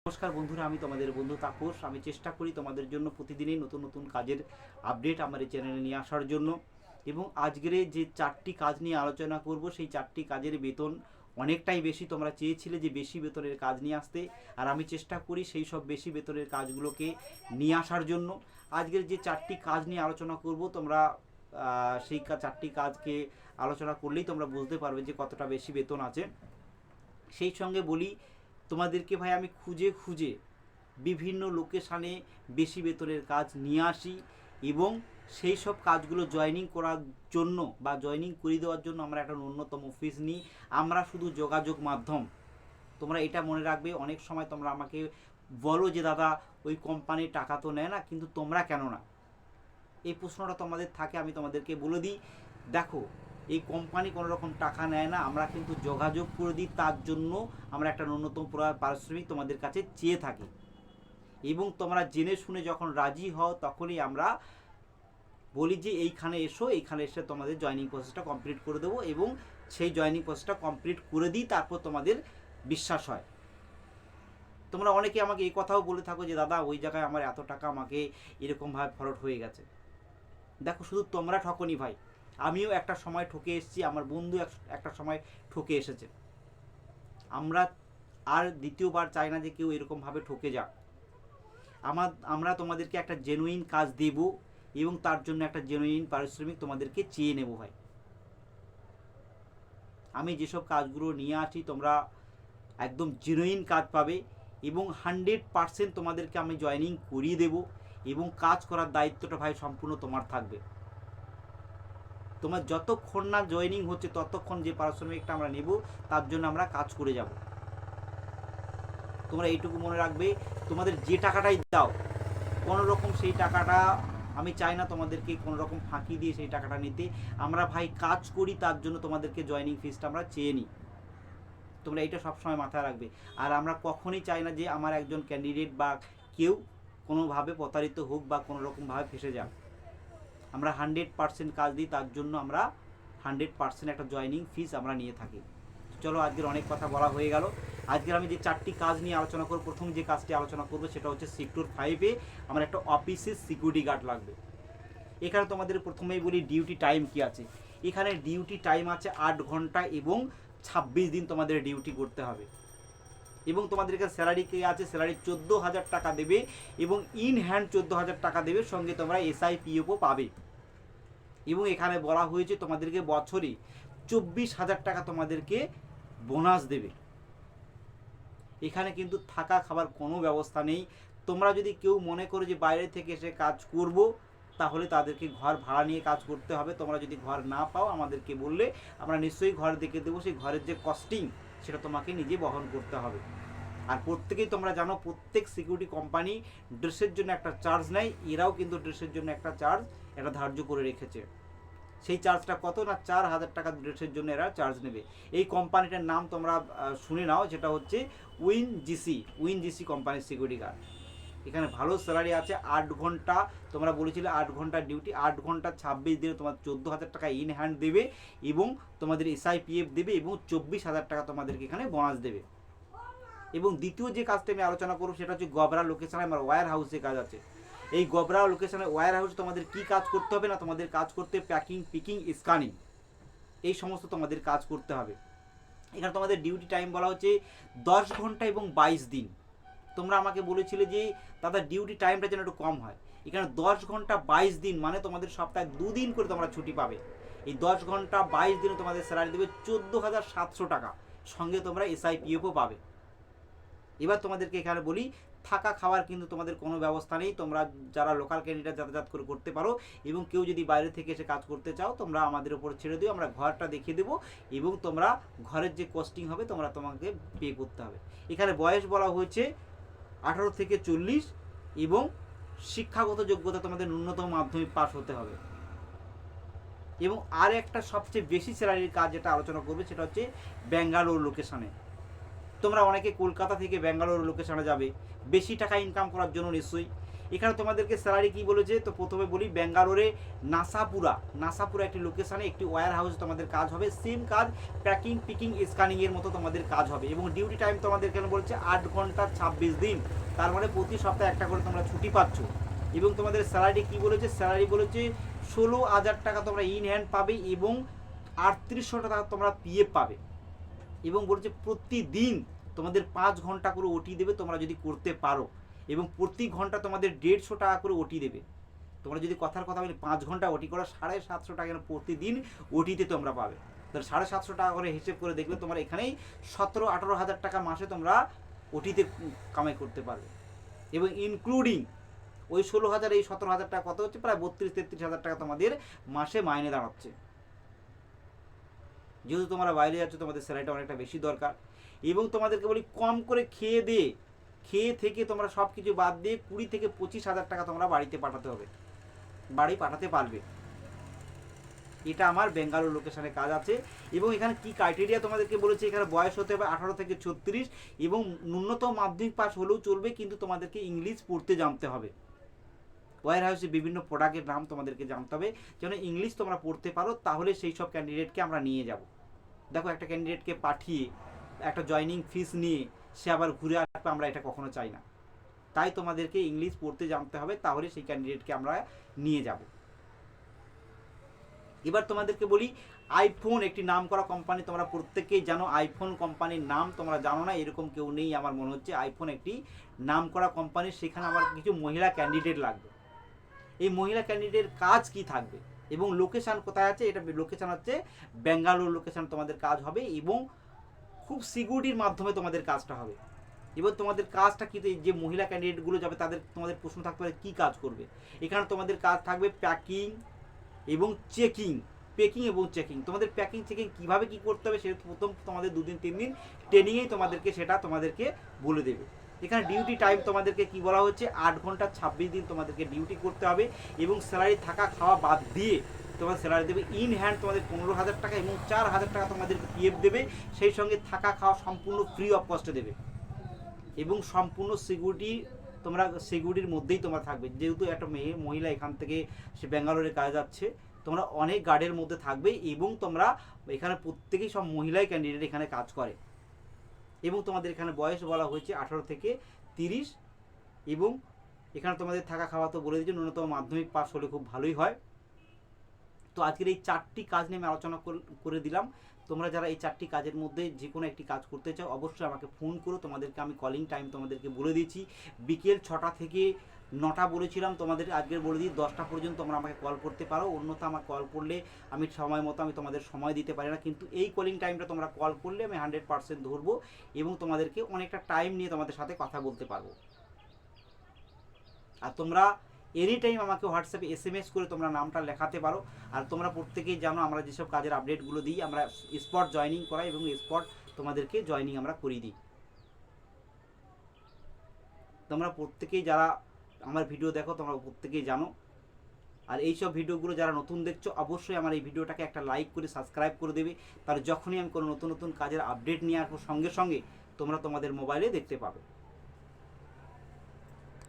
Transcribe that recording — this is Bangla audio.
নমস্কার বন্ধুরা, আমি তোমাদের বন্ধু তাপস। আমি চেষ্টা করি তোমাদের জন্য প্রতিদিনই নতুন নতুন কাজের আপডেট আমার এই চ্যানেলে নিয়ে আসার জন্য। এবং আজকের যে 4টি কাজ নিয়ে আলোচনা করব, সেই 4টি কাজের বেতন অনেকটাই বেশি। তোমরা চেয়েছিলে যে বেশি বেতনের কাজ নিয়ে আসতে, আর আমি চেষ্টা করি সেই সব বেশি বেতনের কাজগুলোকে নিয়ে আসার জন্য। আজকের যে 4টি কাজ নিয়ে আলোচনা করব, তোমরা সেই 4টি কাজকে আলোচনা করলেই তোমরা বুঝতে পারবে যে কতটা বেশি বেতন আছে। সেই সঙ্গে বলি তোমাদেরকে ভাই, আমি খুঁজে খুঁজে বিভিন্ন লোকেশানে বেশি বেতনের কাজ নিয়ে আসি এবং সেই সব কাজগুলো জয়েনিং করার জন্য বা জয়েনিং করে দেওয়ার জন্য আমরা একটা ন্যূনতম ফিস নিই। আমরা শুধু যোগাযোগ মাধ্যম। তোমরা এটা মনে রাখবে, অনেক সময় তোমরা আমাকে বলো যে দাদা ওই কোম্পানি টাকা তো নেয় না, কিন্তু তোমরা কেন না, এই প্রশ্নটা তোমাদের থাকে। আমি তোমাদেরকে বলে দিই, দেখো এই কোম্পানি কোনো রকম টাকা নেয় না, আমরা কিন্তু যোগাযোগ করে দিই, তার জন্য আমরা একটা ন্যূনতম পারিশ্রমিক তোমাদের কাছে চেয়ে থাকি। এবং তোমরা জেনে শুনে যখন রাজি হও, তখনই আমরা বলি যে এইখানে এসো, এইখানে এসে তোমাদের জয়েনিং প্রসেসটা কমপ্লিট করে দেবো এবং সেই জয়েনিং প্রসেসটা কমপ্লিট করে দিই, তারপর তোমাদের বিশ্বাস হয়। তোমরা অনেকে আমাকে এই কথাও বলে থাকো যে দাদা ওই জায়গায় আমার এত টাকা আমাকে এরকমভাবে ফরওয়ার্ড হয়ে গেছে। দেখো, শুধু তোমরা ঠকনি ভাই, আমিও একটা সময় ঠকে এসেছি, আমার বন্ধু একটা সময় ঠকে এসেছে। আমরা আর দ্বিতীয়বার চাই না যে কেউ এরকমভাবে ঠকে যাক। আমরা তোমাদেরকে একটা জেনুইন কাজ দেব এবং তার জন্য একটা জেনুইন পারিশ্রমিক তোমাদেরকে চেয়ে নেব ভাই। আমি যেসব কাজগুলো নিয়ে আসি তোমরা একদম জেনুইন কাজ পাবে এবং 100% তোমাদেরকে আমি জয়েনিং করিয়ে দেব এবং কাজ করার দায়িত্বটা ভাই সম্পূর্ণ তোমার থাকবে। তোমার যতক্ষণ না জয়েনিং হচ্ছে ততক্ষণ যে পারিশ্রমিকটা আমরা নেব, তার জন্য আমরা কাজ করে যাব। তোমরা এইটুকু মনে রাখবে, তোমাদের যে টাকাটাই দাও, কোনো রকম সেই টাকাটা আমি চাই না তোমাদেরকে কোনো রকম ফাঁকি দিয়ে সেই টাকাটা নিতে। আমরা ভাই কাজ করি, তার জন্য তোমাদেরকে জয়েনিং ফিসটা আমরা চেয়ে নিই। তোমরা এটা সবসময় মাথায় রাখবে। আর আমরা কখনই চাই না যে আমার একজন ক্যান্ডিডেট বা কেউ কোনোভাবে প্রতারিত হোক বা কোনো রকমভাবে ফেসে যাক। আমরা 100% কাজ দিই, তার জন্য আমরা 100% একটা জয়েনিং ফিস আমরা নিয়ে থাকি। চলো, আজকের অনেক কথা বলা হয়ে গেল। আজকের আমি যে 4টি কাজ নিয়ে আলোচনা করব, প্রথম যে কাজটি আলোচনা করবো সেটা হচ্ছে সেক্টর 5-এ আমার একটা অফিসের সিকিউরিটি গার্ড লাগবে। এখানে তোমাদের প্রথমেই বলি ডিউটি টাইম কি আছে। এখানে ডিউটি টাইম আছে 8 ঘন্টা এবং 26 দিন তোমাদের ডিউটি করতে হবে। এবং তোমাদের কাছে স্যালারি কি আছে, স্যালারি 14,000 টাকা দেবে এবং ইন হ্যান্ড 14,000 টাকা দেবে, সঙ্গে তোমরা SIPFও পাবে। এবং এখানে বলা হয়েছে তোমাদেরকে বছরে 24,000 টাকা তোমাদেরকে বোনাস দেবে। এখানে কিন্তু থাকা খাবার কোনো ব্যবস্থা নেই। তোমরা যদি কেউ মনে করো যে বাইরে থেকে এসে কাজ করব, তাহলে তাদেরকে ঘর ভাড়া নিয়ে কাজ করতে হবে। তোমরা যদি ঘর না পাও আমাদেরকে বললে আমরা নিশ্চয়ই ঘর দেখে দেবো। সেই ঘরের যে কস্টিং সেটা তোমাকে নিজে বহন করতে হবে। আর প্রত্যেকেই তোমরা জানো, প্রত্যেক সিকিউরিটি কোম্পানি ড্রেসের জন্য একটা চার্জ নেয়, এরাও কিন্তু ড্রেসের জন্য একটা চার্জ এটা ধার্য করে রেখেছে। সেই চার্জটা কত না, 4,000 টাকা ড্রেসের জন্য এরা চার্জ নেবে। এই কোম্পানিটার নাম তোমরা শুনে নাও, যেটা হচ্ছে উইনজিসি কোম্পানির সিকিউরিটি গার্ড। এখানে ভালো স্যালারি আছে। 8 ঘন্টা, তোমরা বলেছিলে 8 ঘন্টা ডিউটি, 8 ঘন্টা 26 দিনে তোমার 14,000 টাকা ইন হ্যান্ড দেবে এবং তোমাদের SIPF দেবে এবং 24,000 টাকা তোমাদেরকে এখানে বোনাস দেবে। এবং দ্বিতীয় যে কাজটা আমি আলোচনা করবো সেটা হচ্ছে গবরা লোকেশনে আমার ওয়্যার হাউসে কাজ আছে। এই গবরা লোকেশনে ওয়্যার হাউসে তোমাদের কি কাজ করতে হবে না, তোমাদের কাজ করতে প্যাকিং, পিকিং, স্ক্যানিং, এই সমস্ত তোমাদের কাজ করতে হবে। এখানে তোমাদের ডিউটি টাইম বলা হচ্ছে 10 ঘন্টা এবং 22 দিন। তোমরা আমাকে বলেছিলে যে দাদা ডিউটি টাইমটা যেন একটু কম হয়। এখানে 10 ঘন্টা 22 দিন মানে তোমাদের সপ্তাহে 2 দিন করে তোমরা ছুটি পাবে। এই 10 ঘন্টা 22 দিনে তোমাদের স্যালারি দেবে 14,700 টাকা, সঙ্গে তোমরা SIPFও পাবে। এবার তোমাদেরকে এখানে বলি, থাকা খাওয়ার কিন্তু তোমাদের কোনো ব্যবস্থা নেই। তোমরা যারা লোকাল ক্যান্ডিডেট যাতায়াত করে করতে পারো এবং কেউ যদি বাইরে থেকে এসে কাজ করতে চাও, তোমরা আমাদের উপর ছেড়ে দিও, আমরা ঘরটা দেখিয়ে দেবো এবং তোমরা ঘরের যে কস্টিং হবে তোমাকে পে করতে হবে। এখানে বয়স বলা হয়েছে 18 থেকে 40 এবং শিক্ষাগত যোগ্যতা তোমাদের ন্যূনতম মাধ্যমিক পাস হতে হবে। এবং আর একটা সবচেয়ে বেশি স্যালারির কাজ যেটা আলোচনা করবে সেটা হচ্ছে ব্যাঙ্গালোর লোকেশনে। তোমরা অনেকে কলকাতা থেকে ব্যাঙ্গালোর লোকেশনে যাবে বেশি টাকা ইনকাম করার জন্য নিশ্চয়ই। এখানে তোমাদেরকে স্যালারি কি বলেছে, তো প্রথমে বলি ব্যাঙ্গালোরে নাসাপুরা একটি লোকেশানে একটি ওয়্যার হাউসে তোমাদের কাজ হবে, সেম কাজ প্যাকিং পিকিং স্ক্যানিংয়ের মতো তোমাদের কাজ হবে। এবং ডিউটি টাইম তোমাদের কেন বলছে 8 ঘন্টা 26 দিন, তার মানে প্রতি সপ্তাহে একটা করে তোমরা ছুটি পাচ্ছ। এবং তোমাদের স্যালারি কি বলেছে, স্যালারি বলেছে 16,000 টাকা তোমরা ইন হ্যান্ড পাবে এবং 3800 টাকা তোমরা পিএফ পাবে। এবং বলেছে প্রতিদিন তোমাদের 5 ঘন্টা করে ওটি দেবে তোমরা যদি করতে পারো, এবং প্রতি ঘন্টা তোমাদের 150 টাকা করে ওটি দেবে। তোমরা যদি কথার কথা বলি 5 ঘন্টা ওটি করো 750 টাকা প্রতিদিন ওটিতে তোমরা পাবে। তাহলে 750 টাকা করে হিসেব করে দেখলে তোমরা এখানেই 17-18 হাজার টাকা মাসে তোমরা ওটিতে কামাই করতে পারবে। এবং ইনক্লুডিং ওই 16,000 এই 17,000 টাকা কত হচ্ছে, প্রায় 32-33 হাজার টাকা তোমাদের মাসে মাইনে দাঁড়াচ্ছে। যেহেতু তোমরা বাইরে যাচ্ছ তোমাদের স্যালারিটা অনেকটা বেশি দরকার। এবং তোমাদেরকে বলি কম করে খেয়ে থেকে তোমরা সব কিছু বাদ দিয়ে 20 থেকে 25 হাজার টাকা তোমরা বাড়িতে পাঠাতে পারবে। এটা আমার বেঙ্গালুরু লোকেশনে কাজ আছে। এবং এখানে কি ক্রাইটেরিয়া তোমাদেরকে বলেছে, এখানে বয়স হতে হবে 18 থেকে 36 এবং ন্যূনতম মাধ্যমিক পাস হলেও চলবে, কিন্তু তোমাদেরকে ইংলিশ পড়তে জানতে হবে। ওয়্যার হাউসে বিভিন্ন প্রোডাক্টের নাম তোমাদেরকে জানতে হবে, যেন ইংলিশ তোমরা পড়তে পারো, তাহলে সেই সব ক্যান্ডিডেটকে আমরা নিয়ে যাব। দেখো একটা ক্যান্ডিডেটকে পাঠিয়ে একটা জয়নিং ফিস নিয়ে সে আবার ঘুরে আসবে, আমরা এটা কখনো চাই না। তাই তোমাদেরকে ইংলিশ পড়তে জানতে হবে, তাহলে সেই ক্যান্ডিডেটকে আমরা নিয়ে যাব। এবার তোমাদেরকে বলি আইফোন একটি নাম করা কোম্পানি, তোমরা প্রত্যেকেই জানো আইফোন কোম্পানির নাম, তোমরা জানো না এরকম কেউ নেই আমার মনে হচ্ছে। আইফোন একটি নাম করা কোম্পানি, সেখানে আমার কিছু মহিলা ক্যান্ডিডেট লাগবে। এই মহিলা ক্যান্ডিডেটের কাজ কি থাকবে এবং লোকেশান কোথায় আছে, এটা লোকেশান হচ্ছে বেঙ্গালুরু লোকেশান তোমাদের কাজ হবে, এবং খুব সিকিউরিটির মাধ্যমে তোমাদের কাজটা হবে। এবার তোমাদের কাজটা কি, যে মহিলা ক্যান্ডিডেটগুলো যাবে তোমাদের প্রশ্ন থাকতে পারে কী কাজ করবে। এখানে তোমাদের কাজ থাকবে প্যাকিং এবং চেকিং। তোমাদের প্যাকিং চেকিং কীভাবে কী করতে হবে সেটা প্রথম তোমাদের 2-3 দিন ট্রেনিংয়েই তোমাদেরকে বলে দেবে। এখানে ডিউটি টাইম তোমাদেরকে কি বলা হচ্ছে, 8 ঘন্টা 26 দিন তোমাদেরকে ডিউটি করতে হবে। এবং স্যালারি থাকা খাওয়া বাদ দিয়ে তোমার স্যালারি দেবে ইন হ্যান্ড তোমাদের 15,000 টাকা এবং 4,000 টাকা তোমাদেরকে পিএফ দেবে। সেই সঙ্গে থাকা খাওয়া সম্পূর্ণ ফ্রি অফ কস্টে দেবে এবং সম্পূর্ণ সিকিউরিটির মধ্যেই তোমরা থাকবে। যেহেতু একটা মহিলা এখান থেকে সে ব্যাঙ্গালোরে কাজে যাচ্ছে, তোমরা অনেক গার্ডের মধ্যে থাকবে এবং তোমরা এখানে প্রত্যেকেই সব মহিলাই ক্যান্ডিডেট এখানে কাজ করে। এবং তোমাদের এখানে বয়স বলা হয়েছে 18 থেকে 30 এবং এখানে তোমাদের থাকা খাওয়া তো বলে দিয়েছে, ন্যূনতম মাধ্যমিক পাস হলে খুব ভালোই হয়। তো আজকের এই 4টি কাজ নিয়ে আমি আলোচনা করে দিলাম। তোমরা যারা এই 4টি কাজের মধ্যে যে কোনো একটি কাজ করতে চাও অবশ্যই আমাকে ফোন করো। তোমাদেরকে আমি কলিং টাইম তোমাদেরকে বলে দিয়েছি, বিকেল 6টা থেকে 9টা বলেছিলাম, তোমাদের আজকের বলে দিই 10টা পর্যন্ত তোমরা আমাকে কল করতে পারো। অন্যথা আমাকে কল করলে আমি সময় মতো তোমাদের সময় দিতে পারি না, কিন্তু এই কলিং টাইমটা তোমরা কল করলে আমি 100% ধরবো এবং তোমাদেরকে অনেকটা টাইম নিয়ে তোমাদের সাথে কথা বলতে পারবো। আর তোমরা এনি টাইম আমাকে হোয়াটসঅ্যাপে SMS করে তোমরা নামটা লেখাতে পারো। আর তোমরা প্রত্যেকেই জানো আমরা যেসব কাজের আপডেটগুলো দিই, আমরা স্পট জয়নিং করাই এবং স্পট তোমাদেরকে জয়নিং আমরা করিয়ে দিই। তোমরা প্রত্যেকেই যারা আমার ভিডিও দেখো তোমরা প্রত্যেকেই জানো। আর এইসব ভিডিওগুলো যারা নতুন দেখছো অবশ্যই আমার এই ভিডিওটাকে একটা লাইক করে সাবস্ক্রাইব করে দেবে, তার যখনই আমি কোনো নতুন কাজের আপডেট নিয়ে আসবো সঙ্গে সঙ্গে তোমরা তোমাদের মোবাইলে দেখতে পাবে।